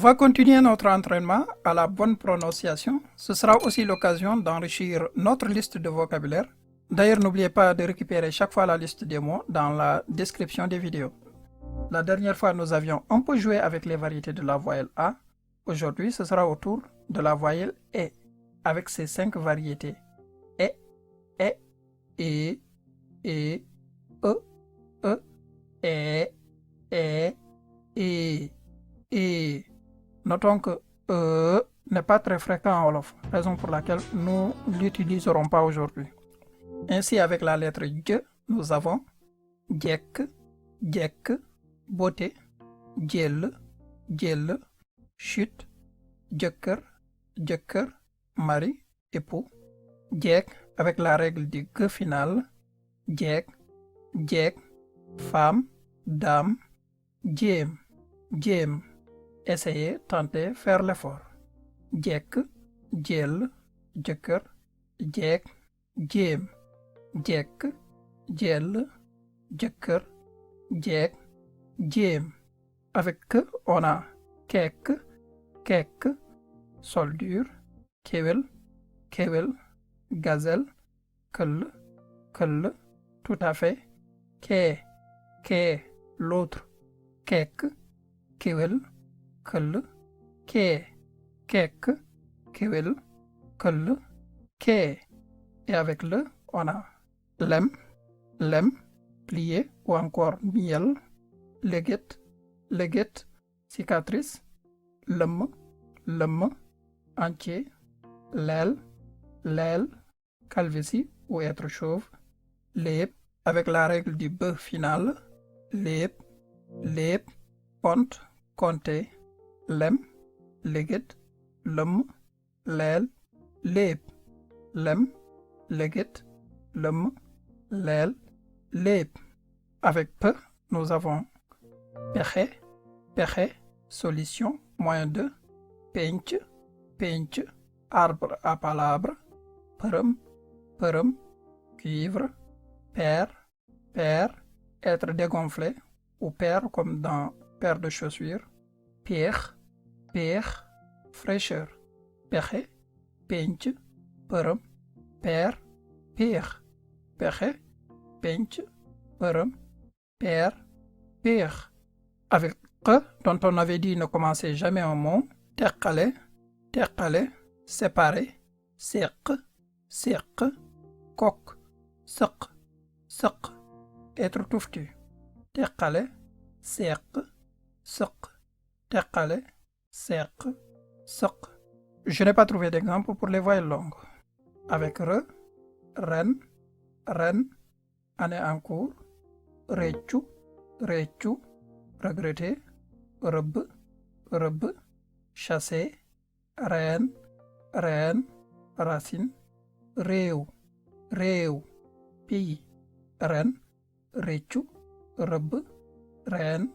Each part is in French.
va continuer notre entraînement à la bonne prononciation. Ce sera aussi l'occasion d'enrichir notre liste de vocabulaire. D'ailleurs, n'oubliez pas de récupérer chaque fois la liste des mots dans la description des vidéos. La dernière fois, nous avions un peu joué avec les variétés de la voyelle A. Aujourd'hui, ce sera au tour de la voyelle E, avec ses 5 variétés. E, E, E, E, E, E, E. Notons que E n'est pas très fréquent en Wolof, raison pour laquelle nous ne l'utiliserons pas aujourd'hui. Ainsi, avec la lettre J, nous avons Jek, Jek, beauté, Jell, Jell, chute, Jëkkër, Jëkkër, mari, époux, Jeeg avec la règle du G final, Jeeg, Jeeg, femme, dame, Jéem, Jéem, essayer, tenter, faire l'effort. Jekk, Jell, Jëkkër, Jeeg, Jéem, Jekk, Jell, Jëkkër, Jeeg, Jéem. Avec que, on a Kekk, Kekk, soldure, Kéwél, Kéwél, gazelle, Këll, Këll, tout à fait, Kee, l'autre, Kekk, Kéwél, Këll, Kekk, Kéwél, Këll, Kee. Et avec le, on a lem, lem, plié ou encore miel, léguet, léguet, cicatrice, lëmm, lëmm, entier, leel, leel, calvitie ou être chauve, léeb, avec la règle du B final, léeb, léeb, pont, compter, lem, léguet, lëmm, leel, léeb, lem, léguet, lëmm, leel, léeb. Avec P, nous avons pexe, pexe, solution, moyen de, penc, penc, arbre à palabre, përëm, përëm, cuivre, paire, paire, être dégonflé, ou paire comme dans paire de chaussures, peex, peex, fraîcheur, pexe, penc, përëm, paire, peex, pexe, penc, përëm, paire, peex. Avec que, dont on avait dit ne commencer jamais un mot, teqale, teqale, séparer, seq, seq, coq, sëq, sëq, être touffu, teqale, seq, sëq, teqale, seq, sëq. Je n'ai pas trouvé d'exemple pour les voyelles longues. Avec re, ren, ren, année en cours, réccu, réccu, regretter, rëbb, rëbb, chasser, reen, reen, racine, réew, réew, pays, ren, réccu, rëbb, reen,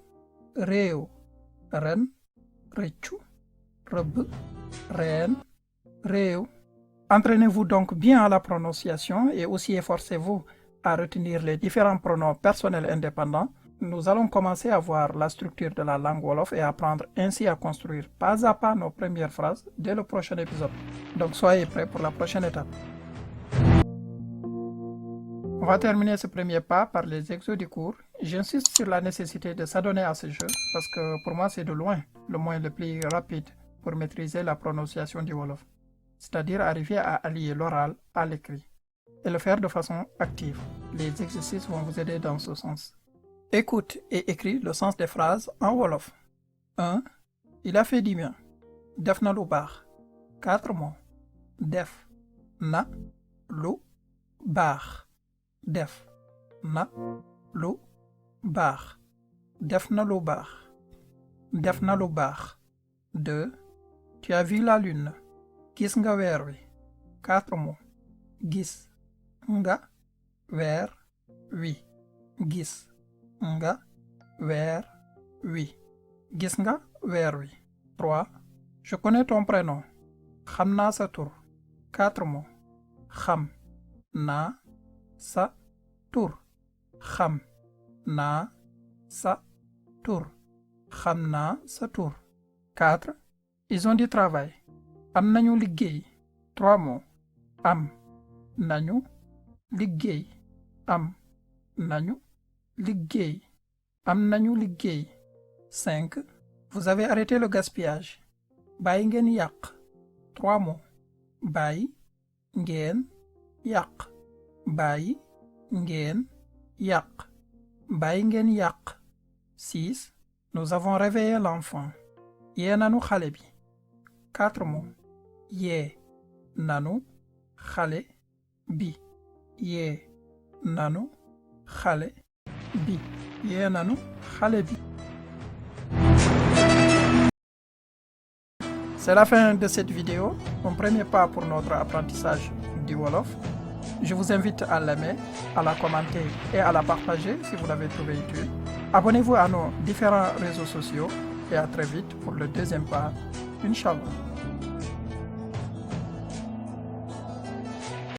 réew, ren, réccu, rëbb, reen, réew. Entraînez-vous donc bien à la prononciation et aussi efforcez-vous à retenir les différents pronoms personnels indépendants. Nous allons commencer à voir la structure de la langue Wolof et apprendre ainsi à construire pas à pas nos premières phrases dès le prochain épisode. Donc soyez prêts pour la prochaine étape. On va terminer ce premier pas par les exos du cours. J'insiste sur la nécessité de s'adonner à ce jeu parce que pour moi c'est de loin le moyen le plus rapide pour maîtriser la prononciation du Wolof, c'est-à-dire arriver à allier l'oral à l'écrit et le faire de façon active. Les exercices vont vous aider dans ce sens. Écoute et écris le sens des phrases en Wolof. 1. Il a fait du bien. Def na lu baax. 4 mots. Def na lu baax. Def na lu baax. Def na lu baax. Def na lu baax. 2. Tu as vu la lune. Gis nga weer wi. 4 mots. Gis nga weer wi. Gis nga weer wi. Gis nga weer wi. 3. Je connais ton prénom. Xam naa sa tur. 4 mots. Xam naa sa tur. Xam naa sa tur. Xam naa sa tur. 4. Ils ont du travail. Am nañu liggéey. 3 mots. Am nañu liggéey. Am nañu liggéey. Am nañu liggéey. 5. Vous avez arrêté le gaspillage. Bàyyi ngeen yàq. 3 mots. Bàyyi ngeen yàq. Bàyyi ngeen yàq. Bàyyi ngeen yàq. 6. Nous avons réveillé l'enfant. Yee nanu xale bi. 4 mots. Yee nanu xale bi. Yee nanu xale bi. Yee nanu xale bi. C'est la fin de cette vidéo, mon premier pas pour notre apprentissage du Wolof. Je vous invite à l'aimer, à la commenter et à la partager si vous l'avez trouvé utile. Abonnez-vous à nos différents réseaux sociaux et à très vite pour le deuxième pas, Inch'Allah.